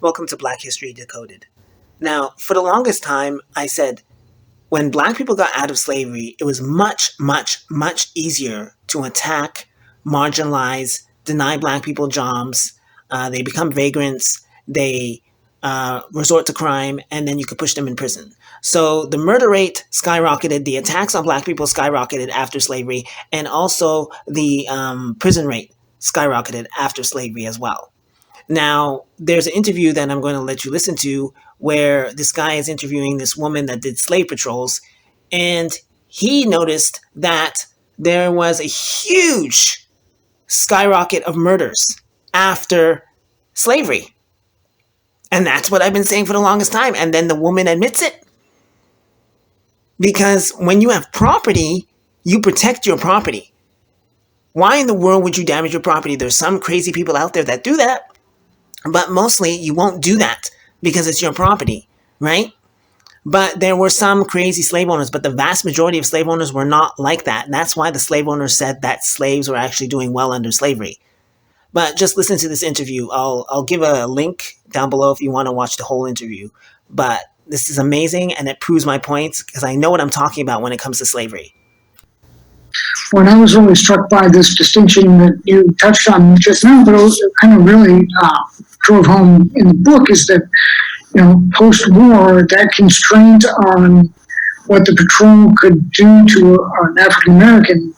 Welcome to Black History Decoded. Now, for the longest time, I said when black people got out of slavery, it was much, much, much easier to attack, marginalize, deny black people jobs. They become vagrants, they resort to crime, and then you could push them in prison. So the murder rate skyrocketed, the attacks on black people skyrocketed after slavery, and also the prison rate skyrocketed after slavery as well. Now, there's an interview that I'm going to let you listen to where this guy is interviewing this woman that did slave patrols, and he noticed that there was a huge skyrocket of murders after slavery. And that's what I've been saying for the longest time. And then the woman admits it. Because when you have property, you protect your property. Why in the world would you damage your property? There's some crazy people out there that do that. But mostly you won't do that because it's your property, right? But there were some crazy slave owners, but the vast majority of slave owners were not like that. And that's why the slave owners said that slaves were actually doing well under slavery. But just listen to this interview. I'll give a link down below if you want to watch the whole interview. But this is amazing, and it proves my point because I know what I'm talking about when it comes to slavery. When I was really struck by this distinction that you touched on just now, but it kind of really drove home in the book is that, post-war, that constraint on what the patrol could do to an African American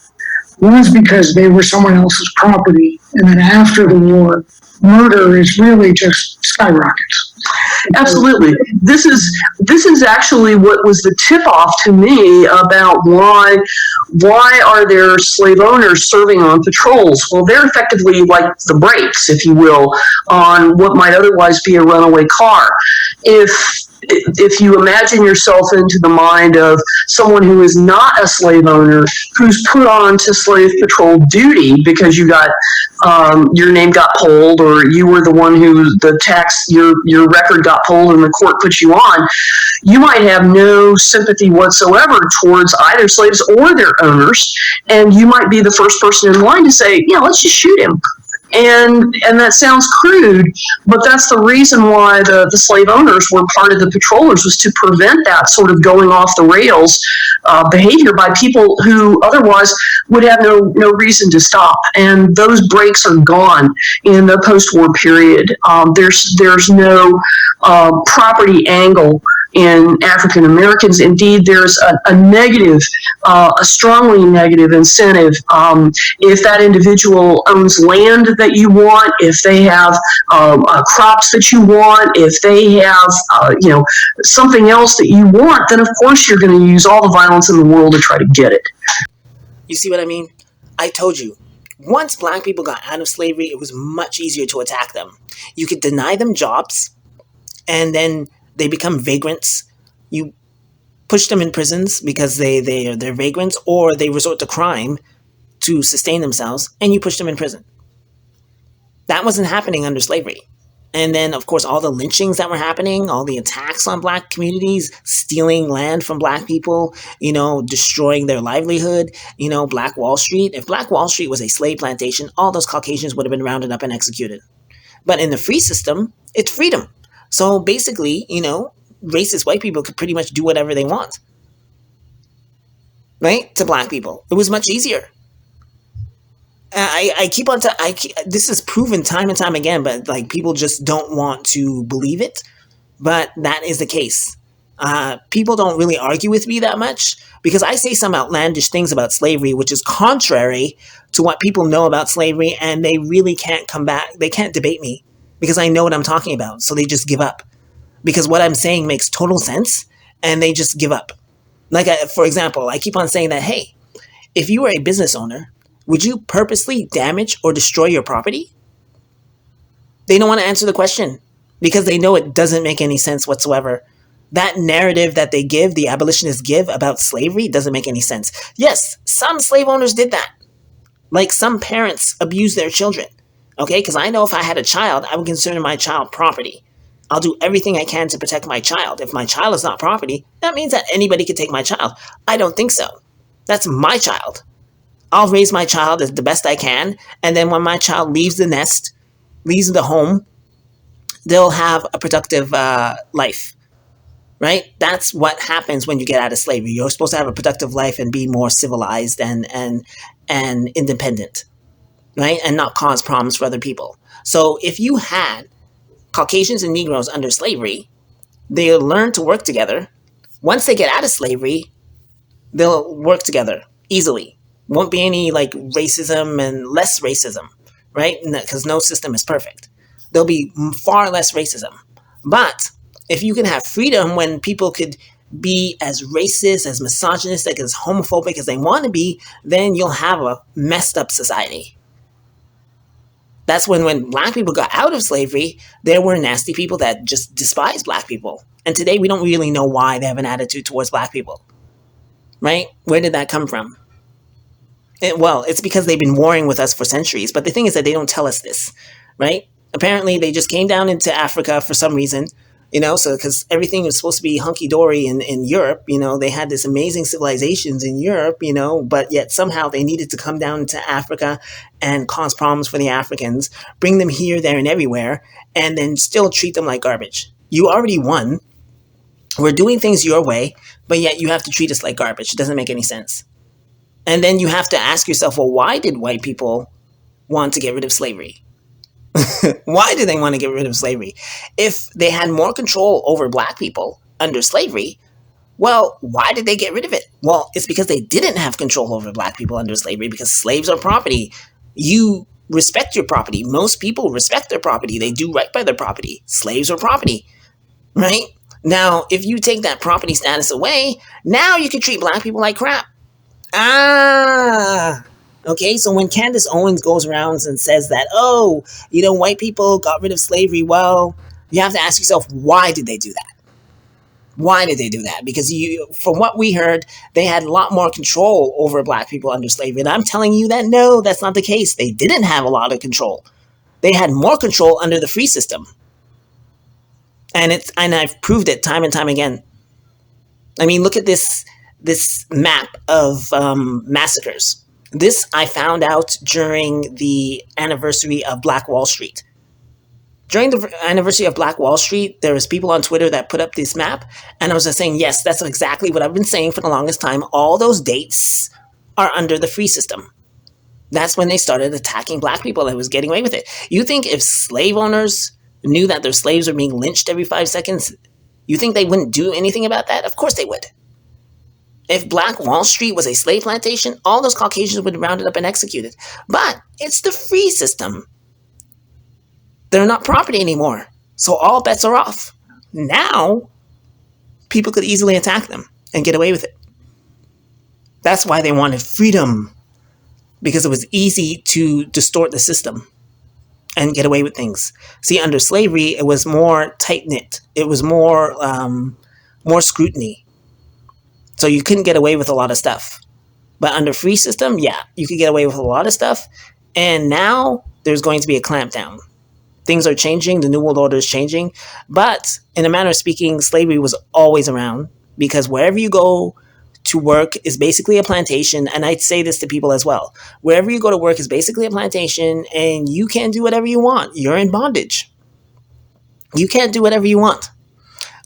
was because they were someone else's property. And then after the war, murder is really just skyrockets. Absolutely. This is actually what was the tip-off to me about why are there slave owners serving on patrols? Well, they're effectively like the brakes, if you will, on what might otherwise be a runaway car. If you imagine yourself into the mind of someone who is not a slave owner, who's put on to slave patrol duty because you got your name got pulled, or you were the one who your record got pulled and the court put you on, you might have no sympathy whatsoever towards either slaves or their owners, and you might be the first person in line to say, let's just shoot him. And that sounds crude, but that's the reason why the slave owners were part of the patrollers, was to prevent that sort of going off the rails behavior by people who otherwise would have no reason to stop. And those breaks are gone in the post-war period. There's no property angle in African Americans. Indeed, there's a negative, a strongly negative incentive. If that individual owns land that you want, if they have crops that you want, if they have something else that you want, then of course you're going to use all the violence in the world to try to get it. You see what I mean? I told you. Once black people got out of slavery, it was much easier to attack them. You could deny them jobs, and then they become vagrants. You push them in prisons because they're vagrants, or they resort to crime to sustain themselves, and you push them in prison. That wasn't happening under slavery. And then, of course, all the lynchings that were happening, all the attacks on black communities, stealing land from black people, destroying their livelihood, Black Wall Street. If Black Wall Street was a slave plantation, all those Caucasians would have been rounded up and executed. But in the free system, it's freedom. So basically, racist white people could pretty much do whatever they want, right? To black people. It was much easier. This is proven time and time again, but people just don't want to believe it. But that is the case. People don't really argue with me that much because I say some outlandish things about slavery, which is contrary to what people know about slavery, and they really can't come back. They can't debate me because I know what I'm talking about. So they just give up because what I'm saying makes total sense, and they just give up. For example, I keep on saying that, hey, if you were a business owner, would you purposely damage or destroy your property? They don't want to answer the question because they know it doesn't make any sense whatsoever. That narrative that they give, the abolitionists give about slavery, doesn't make any sense. Yes, some slave owners did that. Like some parents abuse their children. Okay, because I know if I had a child, I would consider my child property. I'll do everything I can to protect my child. If my child is not property, that means that anybody could take my child. I don't think so. That's my child. I'll raise my child as the best I can, and then when my child leaves the nest, leaves the home, they'll have a productive life, right? That's what happens when you get out of slavery. You're supposed to have a productive life and be more civilized and independent, right? And not cause problems for other people. So if you had Caucasians and Negroes under slavery, they'll learn to work together. Once they get out of slavery, they'll work together easily. Won't be any like racism and less racism, right? Because no system is perfect. There'll be far less racism. But if you can have freedom when people could be as racist, as misogynistic, as homophobic as they want to be, then you'll have a messed up society. That's when black people got out of slavery, there were nasty people that just despised black people. And today we don't really know why they have an attitude towards black people. Right? Where did that come from? Well, it's because they've been warring with us for centuries. But the thing is that they don't tell us this, right? Apparently, they just came down into Africa for some reason, so because everything was supposed to be hunky-dory in Europe, they had this amazing civilizations in Europe, but yet somehow they needed to come down to Africa and cause problems for the Africans, bring them here, there, and everywhere, and then still treat them like garbage. You already won. We're doing things your way, but yet you have to treat us like garbage. It doesn't make any sense. And then you have to ask yourself, well, why did white people want to get rid of slavery? Why did they want to get rid of slavery? If they had more control over black people under slavery, well, why did they get rid of it? Well, it's because they didn't have control over black people under slavery, because slaves are property. You respect your property. Most people respect their property. They do right by their property. Slaves are property, right? Now, if you take that property status away, now you can treat black people like crap. Okay, so when Candace Owens goes around and says that, white people got rid of slavery, well, you have to ask yourself, why did they do that? Why did they do that? Because from what we heard, they had a lot more control over black people under slavery. And I'm telling you that, no, that's not the case. They didn't have a lot of control. They had more control under the free system. And I've proved it time and time again. I mean, look at this map of massacres. This I found out during the anniversary of Black Wall Street. During the anniversary of Black Wall Street, there was people on Twitter that put up this map, and I was just saying, yes, that's exactly what I've been saying for the longest time. All those dates are under the free system. That's when they started attacking black people and was getting away with it. You think if slave owners knew that their slaves were being lynched every 5 seconds, you think they wouldn't do anything about that? Of course they would. If Black Wall Street was a slave plantation, all those Caucasians would be rounded up and executed. But it's the free system. They're not property anymore. So all bets are off. Now, people could easily attack them and get away with it. That's why they wanted freedom. Because it was easy to distort the system and get away with things. See, under slavery, it was more tight-knit. It was more scrutiny. So you couldn't get away with a lot of stuff. But under free system, yeah, you could get away with a lot of stuff. And now there's going to be a clampdown. Things are changing. The New World Order is changing. But in a manner of speaking, slavery was always around, because wherever you go to work is basically a plantation. And I'd say this to people as well. Wherever you go to work is basically a plantation, and you can't do whatever you want. You're in bondage. You can't do whatever you want.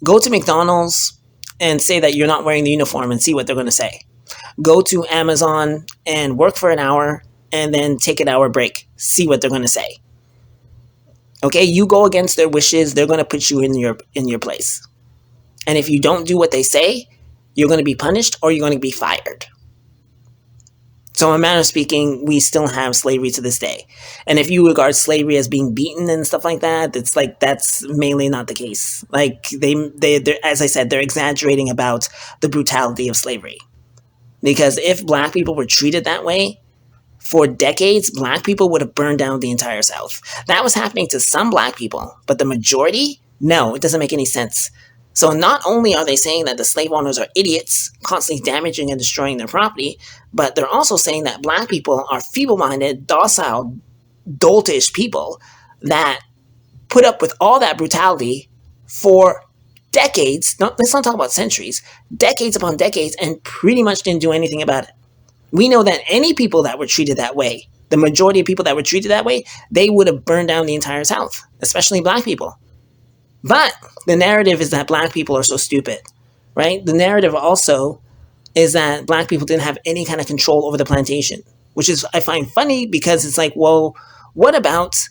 Go to McDonald's and say that you're not wearing the uniform and see what they're going to say. Go to Amazon and work for an hour and then take an hour break. See what they're going to say. Okay, you go against their wishes, they're going to put you in your place. And if you don't do what they say, you're going to be punished or you're going to be fired. So in a manner of speaking, we still have slavery to this day. And if you regard slavery as being beaten and stuff like that, it's like that's mainly not the case. Like they as I said, they're exaggerating about the brutality of slavery. Because if black people were treated that way for decades, black people would have burned down the entire South. That was happening to some black people, but the majority, no, it doesn't make any sense. So not only are they saying that the slave owners are idiots, constantly damaging and destroying their property, but they're also saying that black people are feeble-minded, docile, doltish people that put up with all that brutality for decades, let's not talk about centuries, decades upon decades, and pretty much didn't do anything about it. We know that any people that were treated that way, the majority of people that were treated that way, they would have burned down the entire South, especially black people. But the narrative is that black people are so stupid, right? The narrative also is that black people didn't have any kind of control over the plantation, which is, I find funny, because it's like, well, what about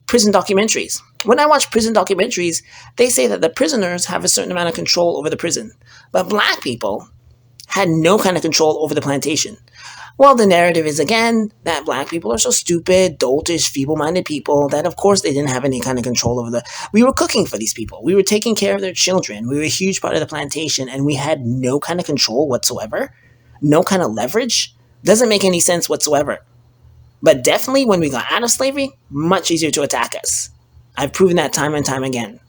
prison documentaries? When I watch prison documentaries, they say that the prisoners have a certain amount of control over the prison, but black people had no kind of control over the plantation. Well, the narrative is again that black people are so stupid, doltish, feeble-minded people that of course they didn't have any kind of control over the. We were cooking for these people. We were taking care of their children. We were a huge part of the plantation, and we had no kind of control whatsoever, no kind of leverage. Doesn't make any sense whatsoever. But definitely when we got out of slavery, much easier to attack us. I've proven that time and time again.